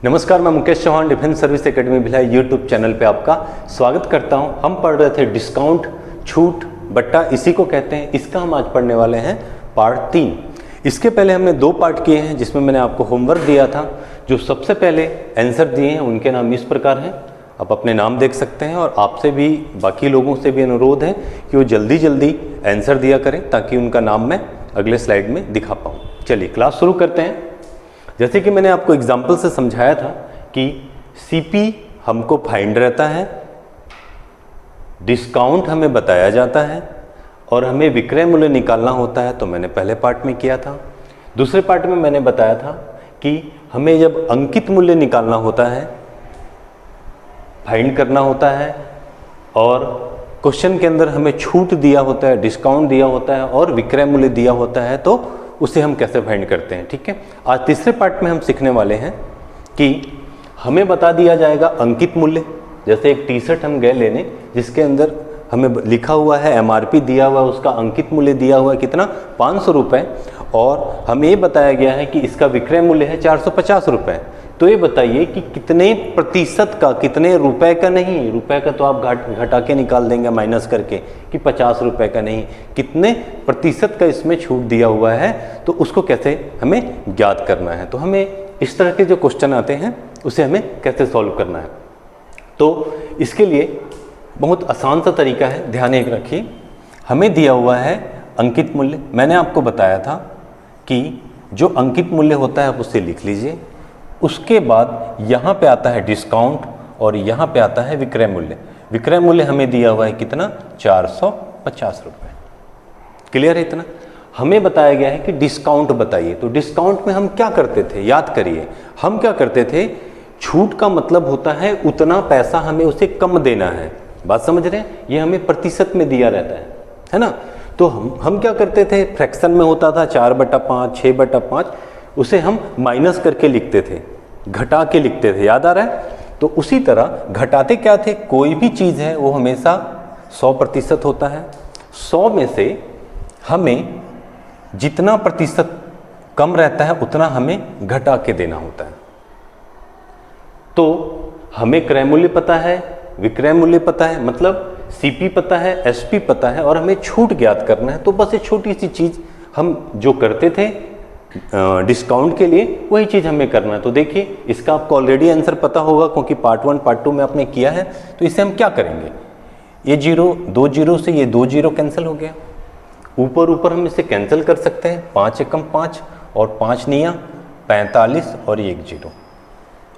नमस्कार, मैं Mukesh Chauhan defence service academy Bhilai YouTube channel पे आपका स्वागत करता हूं। हम पढ़ रहे थे डिस्काउंट, छूट, बट्टा, इसी को कहते हैं। इसका हम आज पढ़ने वाले हैं पार्ट 3। इसके पहले हमने 2 पार्ट किए हैं जिसमें मैंने आपको होमवर्क दिया था। जो सबसे पहले आंसर दिए हैं उनके नाम इस प्रकार हैं, आप अपने नाम देख सकते हैं। और आपसे भी, बाकी लोगों से भी अनुरोध है कि वो जल्दी जल्दी आंसर दिया करें ताकि उनका नाम मैं अगले स्लाइड में दिखा पाऊँ। चलिए क्लास शुरू करते हैं। जैसे कि मैंने आपको एग्जाम्पल से समझाया था कि सीपी हमको फाइंड रहता है, डिस्काउंट हमें बताया जाता है और हमें विक्रय मूल्य निकालना होता है। तो मैंने पहले पार्ट में किया था। दूसरे पार्ट में मैंने बताया था कि हमें जब अंकित मूल्य निकालना होता है, फाइंड करना होता है और क्वेश्चन के अंदर हमें छूट दिया होता है, डिस्काउंट दिया होता है और विक्रय मूल्य दिया होता है, तो उसे हम कैसे फाइंड करते हैं। ठीक है, आज तीसरे पार्ट में हम सीखने वाले हैं कि हमें बता दिया जाएगा अंकित मूल्य। जैसे एक टी शर्ट हम गए लेने जिसके अंदर हमें लिखा हुआ है, एमआरपी दिया हुआ है, उसका अंकित मूल्य दिया हुआ है कितना, 500 रुपये, और हमें ये बताया गया है कि इसका विक्रय मूल्य है 450 रुपये। तो ये बताइए कि कितने प्रतिशत का, कितने रुपए का, नहीं रुपए का तो आप घटा के निकाल देंगे माइनस करके कि 50 रुपये का नहीं, कितने प्रतिशत का इसमें छूट दिया हुआ है, तो उसको कैसे हमें ज्ञात करना है। तो हमें इस तरह के जो क्वेश्चन आते हैं उसे हमें कैसे सॉल्व करना है। तो इसके लिए बहुत आसान सा तरीका है, ध्यान एक रखिए। हमें दिया हुआ है अंकित मूल्य। मैंने आपको बताया था कि जो अंकित मूल्य होता है आप उसे लिख लीजिए। उसके बाद यहाँ पे आता है डिस्काउंट और यहाँ पे आता है विक्रय मूल्य। विक्रय मूल्य हमें दिया हुआ है कितना, 450 रुपये। क्लियर है इतना। हमें बताया गया है कि डिस्काउंट बताइए। तो डिस्काउंट में हम क्या करते थे, याद करिए। हम क्या करते थे, छूट का मतलब होता है उतना पैसा हमें उसे कम देना है। बात समझ रहे हैं, ये हमें प्रतिशत में दिया रहता है ना। तो हम क्या करते थे, फ्रैक्शन में होता था 4/5, 6/5, उसे हम माइनस करके लिखते थे, घटा के लिखते थे। याद आ रहा है। तो उसी तरह घटाते क्या थे, कोई भी चीज़ है वो हमेशा 100% होता है। 100 में से हमें जितना प्रतिशत कम रहता है उतना हमें घटा के देना होता है। तो हमें क्रय मूल्य पता है, विक्रय मूल्य पता है, मतलब सीपी पता है, एसपी पता है, और हमें छूट ज्ञात करना है। तो बस ये छोटी सी चीज़ हम जो करते थे डिस्काउंट के लिए, वही चीज़ हमें करना है। तो देखिए, इसका आपको ऑलरेडी आंसर पता होगा क्योंकि पार्ट 1 पार्ट 2 में आपने किया है। तो इसे हम क्या करेंगे, ये 2 जीरो से ये 2 जीरो कैंसिल हो गया। ऊपर ऊपर हम इसे कैंसिल कर सकते हैं, 5 एकम 5 और 5 निया 45 और 1 जीरो।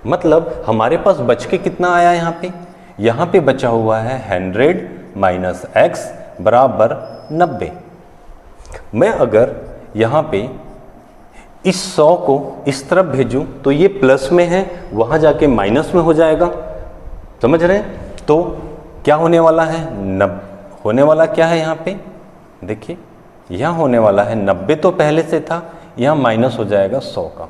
मतलब हमारे पास बच के कितना आया, यहाँ पे बचा हुआ है 100 माइनस x बराबर 90। मैं अगर यहाँ पे इस 100 को इस तरफ भेजूं तो ये प्लस में है, वहाँ जाके माइनस में हो जाएगा। समझ रहे हैं। तो क्या होने वाला है, होने वाला क्या है, यहाँ पे देखिए, यहाँ होने वाला है 90 तो पहले से था, यहाँ माइनस हो जाएगा 100 का।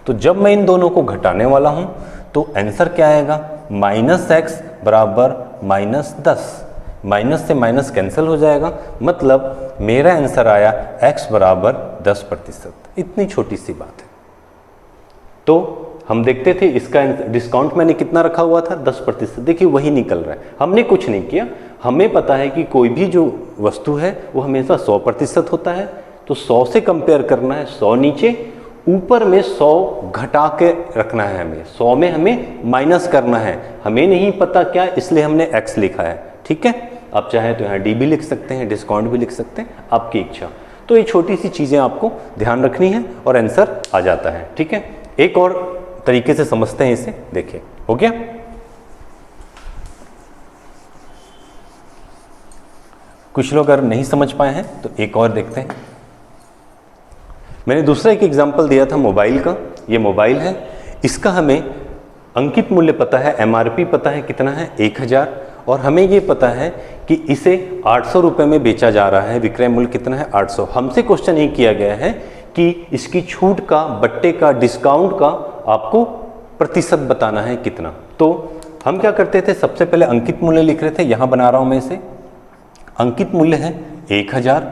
तो जब मैं इन दोनों को घटाने वाला हूँ तो आंसर क्या आएगा, -x बराबर -10। माइनस से माइनस कैंसिल हो जाएगा, मतलब मेरा आंसर आया x बराबर 10%। इतनी छोटी सी बात है। तो हम देखते थे इसका डिस्काउंट मैंने कितना रखा हुआ था, 10%। देखिए वही निकल रहा है, हमने कुछ नहीं किया। हमें पता है कि कोई भी जो वस्तु है वो हमेशा 100% होता है। तो 100 से कंपेयर करना है, 100 नीचे, ऊपर में 100 घटा के रखना है हमें, 100 में हमें माइनस करना है। हमें नहीं पता क्या, इसलिए हमने x लिखा है। ठीक है, आप चाहे तो यहाँ डी भी लिख सकते हैं, डिस्काउंट भी लिख सकते हैं, आपकी इच्छा। तो ये छोटी सी चीज़ें आपको ध्यान रखनी है और आंसर आ जाता है। ठीक है, एक और तरीके से समझते हैं इसे। देखिए, हो गया। कुछ लोग अगर नहीं समझ पाए हैं तो एक और देखते हैं। मैंने दूसरा एक एग्जांपल दिया था मोबाइल का। ये मोबाइल है, इसका हमें अंकित मूल्य पता है, एमआरपी पता है कितना है, 1000, और हमें ये पता है कि इसे 800 रुपये में बेचा जा रहा है। विक्रय मूल्य कितना है, 800। हमसे क्वेश्चन ये किया गया है कि इसकी छूट का, बट्टे का, डिस्काउंट का आपको प्रतिशत बताना है कितना। तो हम क्या करते थे, सबसे पहले अंकित मूल्य लिख रहे थे। यहाँ बना रहा हूँ मैं इसे, अंकित मूल्य है 1000।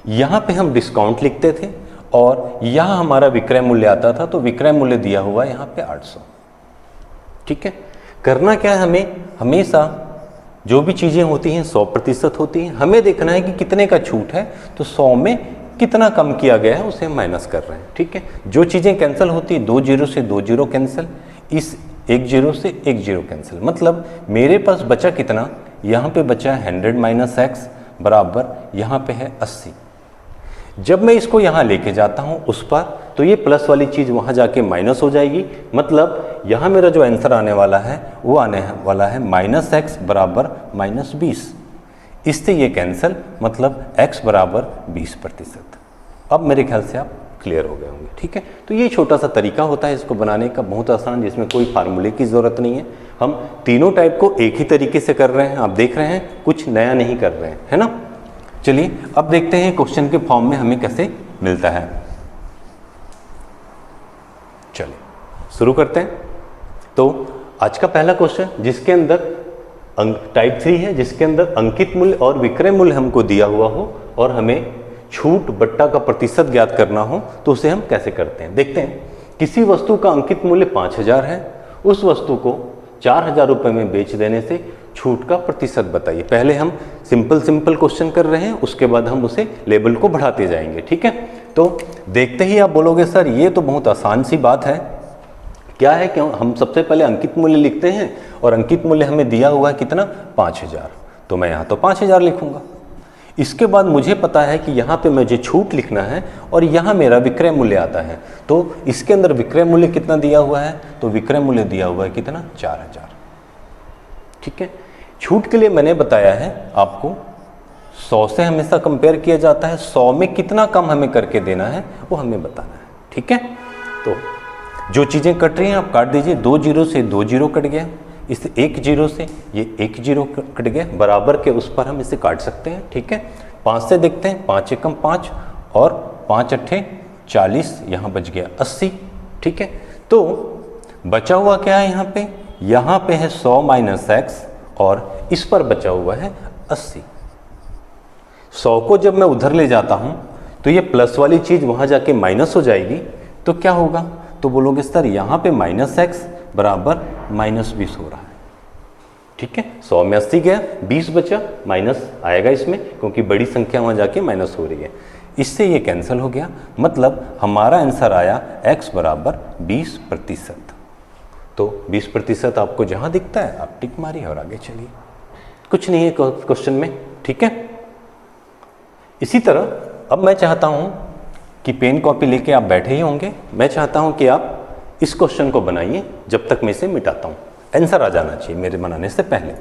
यहाँ पे हम डिस्काउंट लिखते थे और यहाँ हमारा विक्रय मूल्य आता था। तो विक्रय मूल्य दिया हुआ है यहाँ पे 800। ठीक है। करना क्या है, हमें हमेशा जो भी चीज़ें होती हैं 100% होती हैं, हमें देखना है कि कितने का छूट है, तो 100 में कितना कम किया गया है उसे हम माइनस कर रहे हैं। ठीक है। जो चीज़ें कैंसिल होती है, 2 जीरो से 2 जीरो कैंसिल, इस 1 जीरो से 1 जीरो कैंसिल, मतलब मेरे पास बचा कितना, यहाँ पे बचा 100 माइनस एक्स बराबर यहाँ पे है 80। जब मैं इसको यहाँ लेके जाता हूँ उस पर, तो ये प्लस वाली चीज़ वहाँ जाके माइनस हो जाएगी, मतलब यहाँ मेरा जो आंसर आने वाला है वो आने वाला है माइनस एक्स बराबर माइनस 20। इससे ये कैंसिल, मतलब x बराबर 20%। अब मेरे ख्याल से आप क्लियर हो गए होंगे। ठीक है। तो ये छोटा सा तरीका होता है इसको बनाने का, बहुत आसान, जिसमें कोई फार्मूले की ज़रूरत नहीं है। हम तीनों टाइप को एक ही तरीके से कर रहे हैं, आप देख रहे हैं, कुछ नया नहीं कर रहे हैं, है ना। चलिए अब देखते हैं क्वेश्चन के फॉर्म में हमें कैसे मिलता है। चलिए शुरू करते हैं। तो आज का पहला क्वेश्चन, जिसके अंदर टाइप 3 है, जिसके अंदर अंकित मूल्य और विक्रय मूल्य हमको दिया हुआ हो और हमें छूट बट्टा का प्रतिशत ज्ञात करना हो, तो उसे हम कैसे करते हैं देखते हैं। किसी वस्तु का अंकित मूल्य 5000 है, उस वस्तु को 4000 रुपये में बेच देने से छूट का प्रतिशत बताइए। पहले हम सिंपल क्वेश्चन कर रहे हैं, उसके बाद हम उसे लेवल को बढ़ाते जाएंगे। ठीक है। तो देखते ही आप बोलोगे सर ये तो बहुत आसान सी बात है। क्या है कि हम सबसे पहले अंकित मूल्य लिखते हैं और अंकित मूल्य हमें दिया हुआ है कितना, 5000, तो मैं यहाँ तो 5000 लिखूंगा। इसके बाद मुझे पता है कि यहाँ पे मुझे छूट लिखना है और यहाँ मेरा विक्रय मूल्य आता है, तो इसके अंदर विक्रय मूल्य कितना दिया हुआ है, तो विक्रय मूल्य दिया हुआ है कितना, 4000। ठीक है। छूट के लिए मैंने बताया है आपको 100 से हमेशा कंपेयर किया जाता है, 100 में कितना कम हमें करके देना है वो हमें बताना है। ठीक है। तो जो चीज़ें कट रही हैं आप काट दीजिए। 2 जीरो से 2 जीरो कट गया, इस 1 जीरो से ये 1 जीरो कट गया, बराबर के उस पर हम इसे काट सकते हैं। ठीक है। 5 से देखते हैं, 5 एकम 5 और 5 अट्ठे 40, यहाँ बच गया 80। ठीक है। तो बचा हुआ क्या है यहाँ पे है 100 माइनस एक्स और इस पर बचा हुआ है 80। 100 को जब मैं उधर ले जाता हूँ तो ये प्लस वाली चीज़ वहाँ जाके माइनस हो जाएगी, तो क्या होगा, तो बोलोगे सर यहाँ पे माइनस एक्स बराबर माइनस 20 हो रहा है। ठीक है। 100 में 80 गया, 20 बचा, माइनस आएगा इसमें क्योंकि बड़ी संख्या वहाँ जाके माइनस हो रही है, इससे ये कैंसिल हो गया, मतलब हमारा आंसर आया x बराबर 20%। तो 20% आपको जहाँ दिखता है आप टिक मारिए और आगे चलिए, कुछ नहीं है क्वेश्चन में। ठीक है। इसी तरह अब मैं चाहता हूँ कि पेन कॉपी लेके आप बैठे ही होंगे, मैं चाहता हूँ कि आप इस क्वेश्चन को बनाइए जब तक मैं इसे मिटाता हूँ। आंसर आ जाना चाहिए मेरे बनाने से पहले।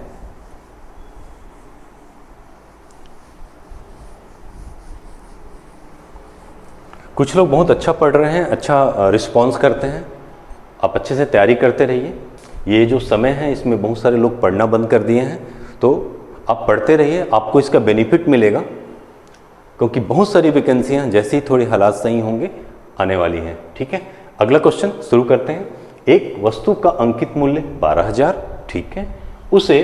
कुछ लोग बहुत अच्छा पढ़ रहे हैं, अच्छा रिस्पॉन्स करते हैं, आप अच्छे से तैयारी करते रहिए। ये जो समय है इसमें बहुत सारे लोग पढ़ना बंद कर दिए हैं, तो आप पढ़ते रहिए, आपको इसका बेनिफिट मिलेगा, क्योंकि बहुत सारी वैकेंसियां जैसे ही थोड़े हालात सही होंगे आने वाली हैं। ठीक है। अगला क्वेश्चन शुरू करते हैं। एक वस्तु का अंकित मूल्य 12000, ठीक है, उसे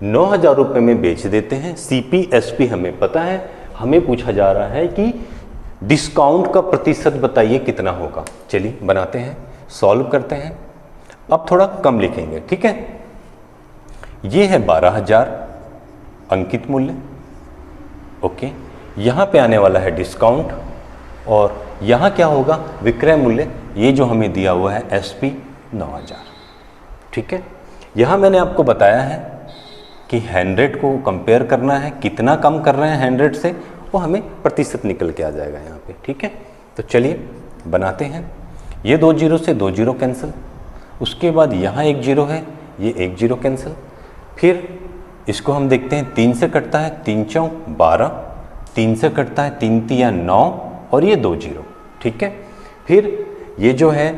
9000 रुपये में बेच देते हैं। CPSP हमें पता है, हमें पूछा जा रहा है कि डिस्काउंट का प्रतिशत बताइए कितना होगा। चलिए बनाते हैं, सॉल्व करते हैं। अब थोड़ा कम लिखेंगे। ठीक है। ये है 12000 अंकित मूल्य, ओके। यहाँ पे आने वाला है डिस्काउंट और यहाँ क्या होगा, विक्रय मूल्य, ये जो हमें दिया हुआ है SP 9000। ठीक है। यहाँ मैंने आपको बताया है कि 100 को कंपेयर करना है, कितना कम कर रहे हैं 100 से, वो हमें प्रतिशत निकल के आ जाएगा यहाँ पे। ठीक है। तो चलिए बनाते हैं। ये 2 जीरो से 2 जीरो कैंसिल, उसके बाद यहाँ 1 जीरो है, ये 1 जीरो कैंसिल, फिर इसको हम देखते हैं 3 से कटता है, 3 चौक 12, 3 से कटता है 3 तिया 9 और ये 2 जीरो। ठीक है। फिर ये जो है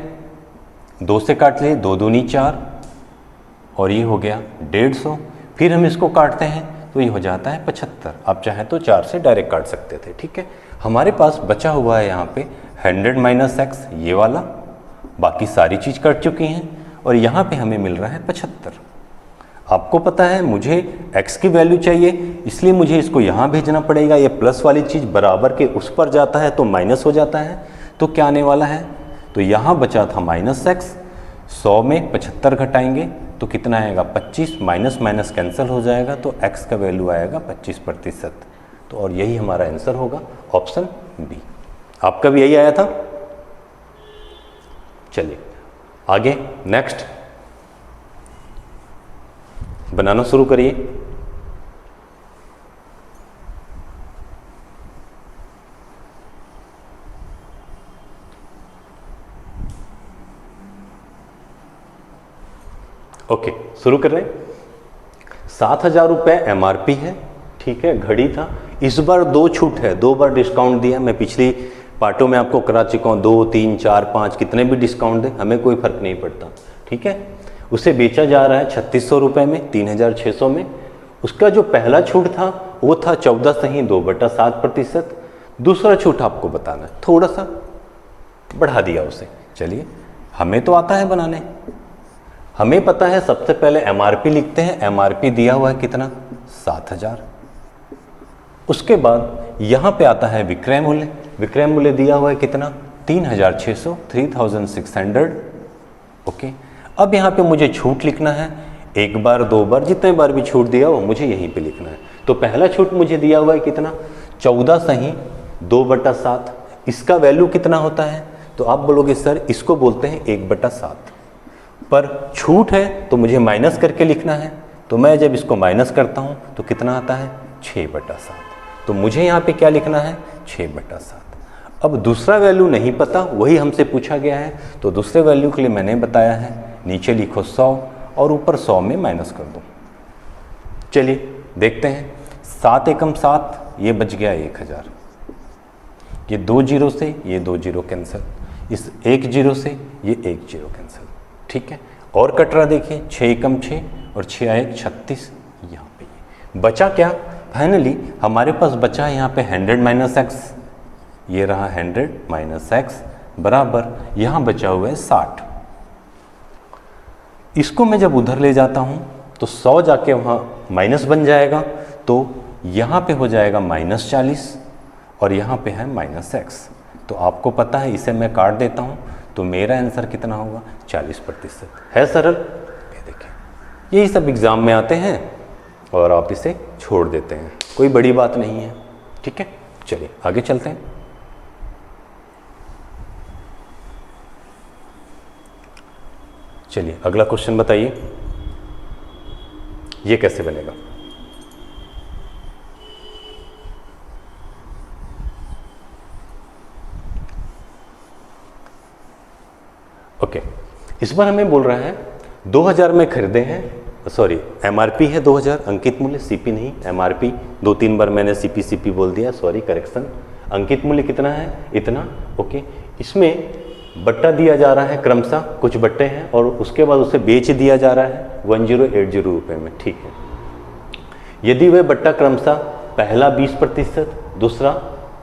2 से काट लिए, 2 दूनी 4 और ये हो गया 150। फिर हम इसको काटते हैं तो ये हो जाता है 75। आप चाहें तो 4 से डायरेक्ट काट सकते थे। ठीक है। हमारे पास बचा हुआ है यहाँ पे 100 माइनस एक्स, ये वाला, बाकी सारी चीज़ कट चुकी हैं और यहाँ पे हमें मिल रहा है 75। आपको पता है मुझे x की वैल्यू चाहिए, इसलिए मुझे इसको यहाँ भेजना पड़ेगा। ये प्लस वाली चीज़ बराबर के उस पर जाता है तो माइनस हो जाता है, तो क्या आने वाला है, तो यहाँ बचा था माइनस एक्स, 100 में 75 घटाएंगे तो कितना आएगा 25, माइनस माइनस कैंसिल हो जाएगा तो x का वैल्यू आएगा 25%। तो और यही हमारा आंसर होगा ऑप्शन बी। आपका भी यही आया था। चलिए आगे नेक्स्ट बनाना शुरू करिए। ओके शुरू कर रहे हैं। 7,000 रुपये MRP है, ठीक है, घड़ी था। इस बार 2 छूट है, 2 बार डिस्काउंट दिया। मैं पिछली पार्टों में आपको करा चुका हूँ, 2, 3, 4, 5 कितने भी डिस्काउंट दे हमें कोई फर्क नहीं पड़ता, ठीक है। उसे बेचा जा रहा है 3600 रुपये में, 3600 में। उसका जो पहला छूट था वो था 14 सही 2/7%। दूसरा छूट आपको बताना है, थोड़ा सा बढ़ा दिया उसे। चलिए हमें तो आता है बनाने, हमें पता है। सबसे पहले MRP लिखते हैं। MRP दिया हुआ है कितना 7,000। उसके बाद यहाँ पे आता है विक्रय मूल्य। विक्रय मूल्य दिया हुआ है कितना 3,600, 3,600। ओके, अब यहाँ पे मुझे छूट लिखना है। 1 बार 2 बार जितने बार भी छूट दिया हो मुझे यहीं पे लिखना है। तो पहला छूट मुझे दिया हुआ है कितना 14 सही 2/7। इसका वैल्यू कितना होता है तो आप बोलोगे सर इसको बोलते हैं 1/7, पर छूट है तो मुझे माइनस करके लिखना है। तो मैं जब इसको माइनस करता हूँ तो कितना आता है 6/7। तो मुझे यहाँ पे क्या लिखना है 6/7। अब दूसरा वैल्यू नहीं पता, वही हमसे पूछा गया है। तो दूसरे वैल्यू के लिए मैंने बताया है, नीचे लिखो 100 और ऊपर 100 में माइनस कर दो। चलिए देखते हैं। 7 एकम 7, ये बच गया 1000। ये 2 जीरो से ये 2 जीरो कैंसिल, इस 1 जीरो से ये 1 जीरो कैंसिल, ठीक है। और कट रहा देखिए 6 एकम 6 और 6 आए 36। यहाँ पे बचा क्या, फाइनली हमारे पास बचा है यहाँ पे 100 माइनस एक्स, ये रहा 100 माइनस एक्स बराबर यहाँ बचा हुआ है 60। इसको मैं जब उधर ले जाता हूँ तो 100 जाके वहाँ माइनस बन जाएगा, तो यहाँ पे हो जाएगा -40 और यहाँ पे है -x। तो आपको पता है इसे मैं काट देता हूँ तो मेरा आंसर कितना होगा 40%। है सरल, ये देखिए यही सब एग्ज़ाम में आते हैं और आप इसे छोड़ देते हैं, कोई बड़ी बात नहीं है, ठीक है। चलिए आगे चलते हैं। चलिए अगला क्वेश्चन बताइए, ये कैसे बनेगा। ओके, इस बार हमें बोल रहा है 2000 में खरीदे हैं, सॉरी MRP है 2000, अंकित मूल्य CP नहीं MRP। 2-3 बार मैंने CP बोल दिया, सॉरी करेक्शन। अंकित मूल्य कितना है इतना, ओके। इसमें बट्टा दिया जा रहा है क्रमशः, कुछ बट्टे हैं और उसके बाद उसे बेच दिया जा रहा है 1080 रुपये में, ठीक है। यदि वह बट्टा क्रमशः पहला 20%, दूसरा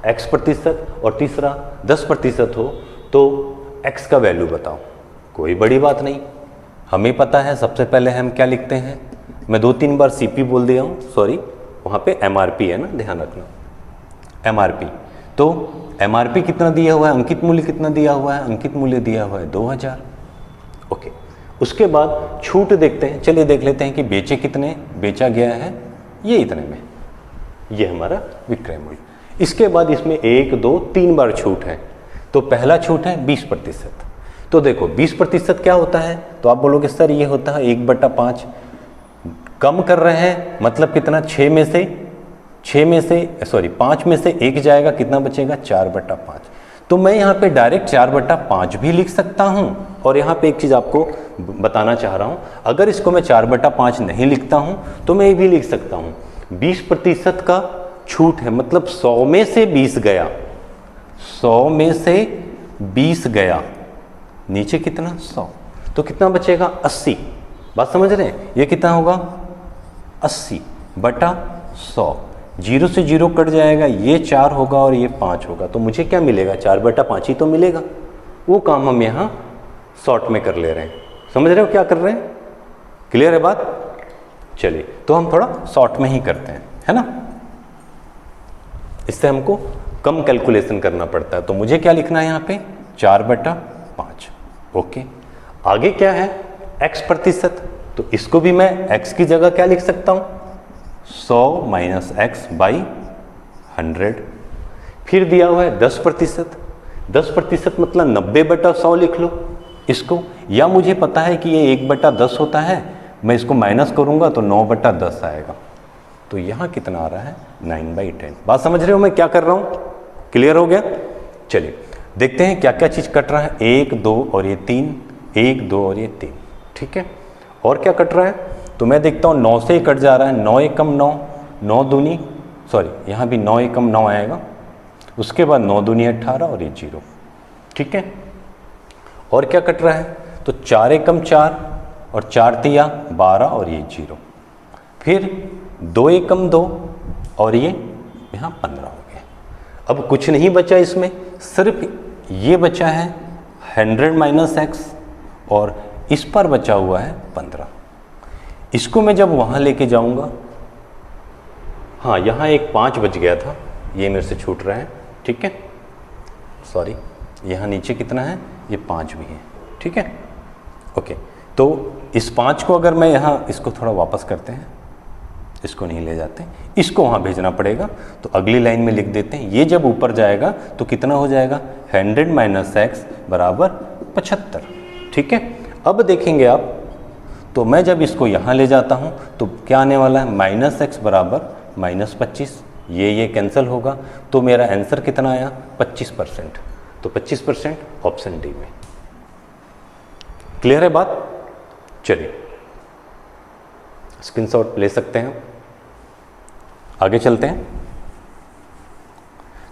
x% और तीसरा 10% हो तो x का वैल्यू बताओ। कोई बड़ी बात नहीं, हमें पता है। सबसे पहले हम क्या लिखते हैं, मैं 2-3 बार CP बोल दिया हूँ, सॉरी वहाँ पे MRP है ना, ध्यान रखना MRP। तो MRP कितना दिया हुआ है, अंकित मूल्य कितना दिया हुआ है, अंकित मूल्य दिया हुआ है 2000, ओके। उसके बाद छूट देखते हैं, चलिए देख लेते हैं कि बेचे कितने, बेचा गया है ये इतने में, ये हमारा विक्रय मूल्य। इसके बाद इसमें 1, 2, 3 बार छूट है। तो पहला छूट है 20%। तो देखो 20% क्या होता है, तो आप बोलोगे सर ये होता है 1/5। कम कर रहे हैं मतलब कितना, 5 में से 1 जाएगा, कितना बचेगा 4/5। तो मैं यहाँ पे डायरेक्ट 4/5 भी लिख सकता हूँ। और यहाँ पे एक चीज़ आपको बताना चाह रहा हूँ, अगर इसको मैं 4/5 नहीं लिखता हूँ तो मैं ये भी लिख सकता हूँ 20% का छूट है, मतलब 100 में से 20 गया, 100 में से 20 गया, नीचे कितना 100, तो कितना बचेगा 80। बात समझ रहे हैं, ये कितना होगा 80/100। 0 से 0 कट जाएगा, ये 4 होगा और ये 5 होगा, तो मुझे क्या मिलेगा 4/5 ही तो मिलेगा। वो काम हम यहाँ शॉर्ट में कर ले रहे हैं, समझ रहे हो क्या कर रहे हैं, क्लियर है बात। चलिए तो हम थोड़ा शॉर्ट में ही करते हैं, है ना, इससे हमको कम कैलकुलेशन करना पड़ता है। तो मुझे क्या लिखना है यहाँ पे 4/5, ओके। आगे क्या है, x प्रतिशत, तो इसको भी मैं x की जगह क्या लिख सकता हूं, 100 माइनस एक्स बाई 100। फिर दिया हुआ है 10%, 10% मतलब 90/100 लिख लो इसको, या मुझे पता है कि ये 1/10 होता है, मैं इसको माइनस करूंगा तो 9/10 आएगा। तो यहाँ कितना आ रहा है, 9/10। बात समझ रहे हो मैं क्या कर रहा हूँ, क्लियर हो गया। चलिए देखते हैं क्या क्या चीज़ कट रहा है, 1 2 और ये 3, 1 2 और ये 3, ठीक है। और क्या कट रहा है, तो मैं देखता हूँ 9 से ही कट जा रहा है, 9 एकम 9, 9 दूनी, सॉरी यहाँ भी 9 एकम 9 आएगा, उसके बाद 9 दूनी 18 और ये 0, ठीक है। और क्या कट रहा है, तो 4 एकम 4 और 4 तिया 12 और ये 0, फिर 2 एकम 2 और ये यहाँ 15 हो गया। अब कुछ नहीं बचा इसमें, सिर्फ ये बचा है 100 माइनस एक्स और इस पर बचा हुआ है 15। इसको मैं जब वहाँ लेके जाऊँगा, हाँ यहाँ एक 5 बच गया था, ये मेरे से छूट रहा है, ठीक है, सॉरी, यहाँ नीचे कितना है, ये 5 भी है, ठीक है, ओके। तो इस 5 को अगर मैं यहाँ, इसको थोड़ा वापस करते हैं, इसको नहीं ले जाते, इसको वहाँ भेजना पड़ेगा, तो अगली लाइन में लिख देते हैं, ये जब ऊपर जाएगा तो कितना हो जाएगा, 100 माइनस एक्स बराबर 75, ठीक है। अब देखेंगे आप, तो मैं जब इसको यहाँ ले जाता हूँ तो क्या आने वाला है, माइनस एक्स बराबर माइनस 25, ये कैंसिल होगा, तो मेरा आंसर कितना आया, 25%। तो 25% ऑप्शन डी में। क्लियर है बात, चलिए स्क्रीनशॉट ले सकते हैं, आगे चलते हैं।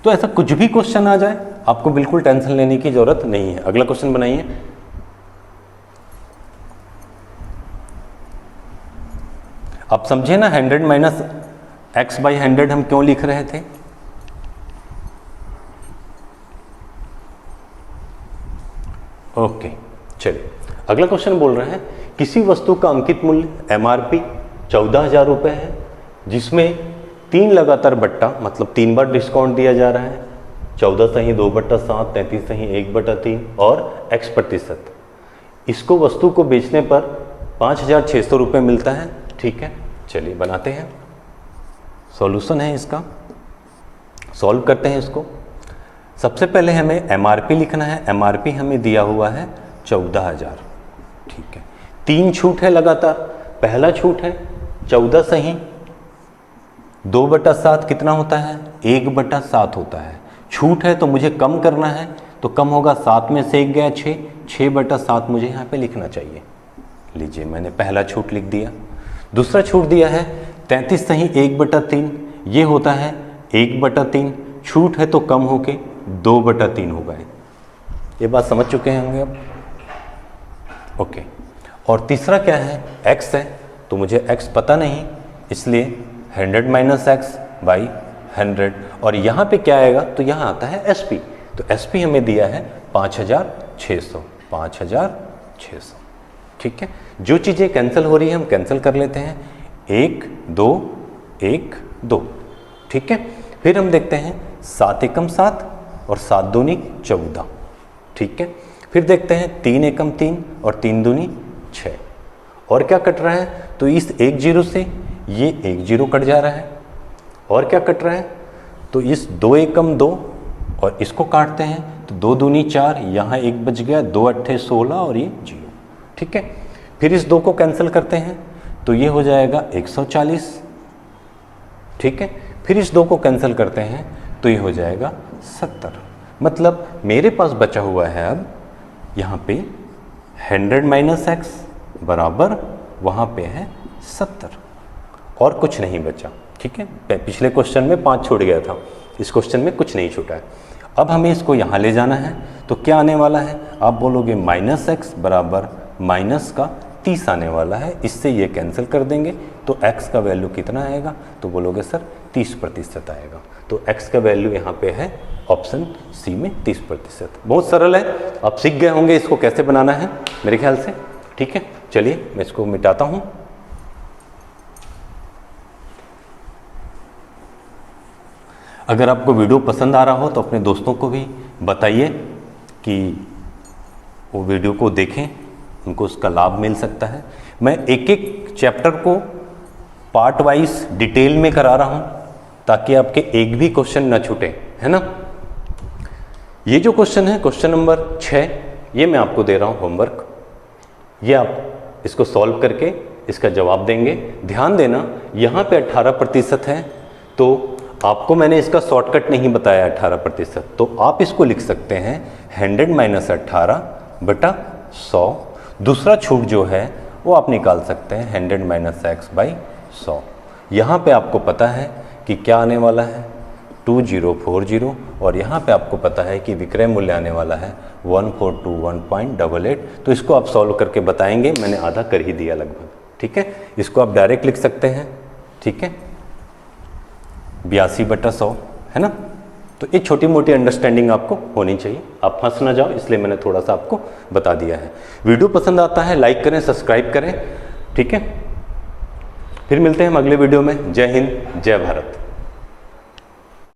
तो ऐसा कुछ भी क्वेश्चन आ जाए आपको बिल्कुल टेंशन लेने की जरूरत नहीं है। अगला क्वेश्चन बनाइए। आप समझे ना, 100 माइनस एक्स बाई 100 हम क्यों लिख रहे थे, ओके। चलिए अगला क्वेश्चन बोल रहे हैं, किसी वस्तु का अंकित मूल्य एमआरपी 14,000 रुपये है, जिसमें 3 लगातार बट्टा, मतलब 3 बार डिस्काउंट दिया जा रहा है, 14 सही 2/7, 33 सही 1/3 और x प्रतिशत। इसको वस्तु को बेचने पर 5,600 रुपये मिलता है, ठीक है। चलिए बनाते हैं, सॉल्यूशन है इसका, सॉल्व करते हैं इसको। सबसे पहले हमें एमआरपी लिखना है, एमआरपी हमें दिया हुआ है 14,000, ठीक है। 3 छूट है लगातार, पहला छूट है 14 सही 2/7 कितना होता है, 1/7 होता है। छूट है तो मुझे कम करना है, तो कम होगा, 7 में से 1 गया 6, 6/7 मुझे यहाँ पे लिखना चाहिए। लीजिए मैंने पहला छूट लिख दिया। दूसरा छूट दिया है 33 सही 1/3, ये होता है 1/3, छूट है तो कम होके 2/3 हो गए। ये बात समझ चुके हैं होंगे अब, ओके। और तीसरा क्या है, x है, तो मुझे x पता नहीं, इसलिए 100 माइनस एक्स बाई 100, और यहाँ पे क्या आएगा, तो यहाँ आता है SP, तो SP हमें दिया है 5,600, 5,600, ठीक है। जो चीज़ें कैंसिल हो रही है हम कैंसिल कर लेते हैं, 1 2 1 2, ठीक है। फिर हम देखते हैं 7 एकम 7 और 7 दूनी 14, ठीक है। फिर देखते हैं 3 एकम 3 और 3 दूनी 6। और क्या कट रहा है, तो इस 1 0 से ये 1 0 कट जा रहा है। और क्या कट रहा है, तो इस 2 एकम 2 और इसको काटते हैं, तो 2 दूनी 4, यहाँ 1 बच गया, 2 अट्ठे 16 और ये 0, ठीक है। फिर इस 2 को कैंसिल करते हैं, तो ये हो जाएगा 140, ठीक है। फिर इस 2 को कैंसिल करते हैं, तो ये हो जाएगा 70। मतलब मेरे पास बचा हुआ है अब यहाँ पे 100 माइनस एक्स बराबर वहाँ पे है 70, और कुछ नहीं बचा, ठीक है। पिछले क्वेश्चन में 5 छूट गया था, इस क्वेश्चन में कुछ नहीं छूटा है। अब हमें इसको यहाँ ले जाना है, तो क्या आने वाला है, आप बोलोगे माइनस एक्स बराबर माइनस का 30 आने वाला है, इससे ये कैंसिल कर देंगे, तो x का वैल्यू कितना आएगा, तो बोलोगे सर 30% आएगा। तो x का वैल्यू यहाँ पे है ऑप्शन सी में 30%। बहुत सरल है, आप सीख गए होंगे इसको कैसे बनाना है मेरे ख्याल से, ठीक है। चलिए मैं इसको मिटाता हूँ। अगर आपको वीडियो पसंद आ रहा हो तो अपने दोस्तों को भी बताइए कि वो वीडियो को देखें, उनको उसका लाभ मिल सकता है। मैं एक एक चैप्टर को पार्ट वाइज डिटेल में करा रहा हूँ ताकि आपके एक भी क्वेश्चन न छूटे, है ना। ये जो क्वेश्चन है क्वेश्चन नंबर 6, ये मैं आपको दे रहा हूँ होमवर्क, ये आप इसको सॉल्व करके इसका जवाब देंगे। ध्यान देना यहाँ पे 18% है, तो आपको मैंने इसका शॉर्टकट नहीं बताया 18%, तो आप इसको लिख सकते हैं 100 - 18 बटा 100। दूसरा छूट जो है वो आप निकाल सकते हैं 100 - x/100। यहाँ पे आपको पता है कि क्या आने वाला है 2040, और यहाँ पे आपको पता है कि विक्रय मूल्य आने वाला है 1421.88। तो इसको आप सॉल्व करके बताएंगे, मैंने आधा कर ही दिया लगभग, ठीक है। इसको आप डायरेक्ट लिख सकते हैं, ठीक है, 82/100, है ना। तो ये छोटी मोटी अंडरस्टैंडिंग आपको होनी चाहिए, आप फंस ना जाओ, इसलिए मैंने थोड़ा सा आपको बता दिया है। वीडियो पसंद आता है लाइक करें, सब्सक्राइब करें, ठीक है। फिर मिलते हैं हम अगले वीडियो में। जय हिंद, जय भारत।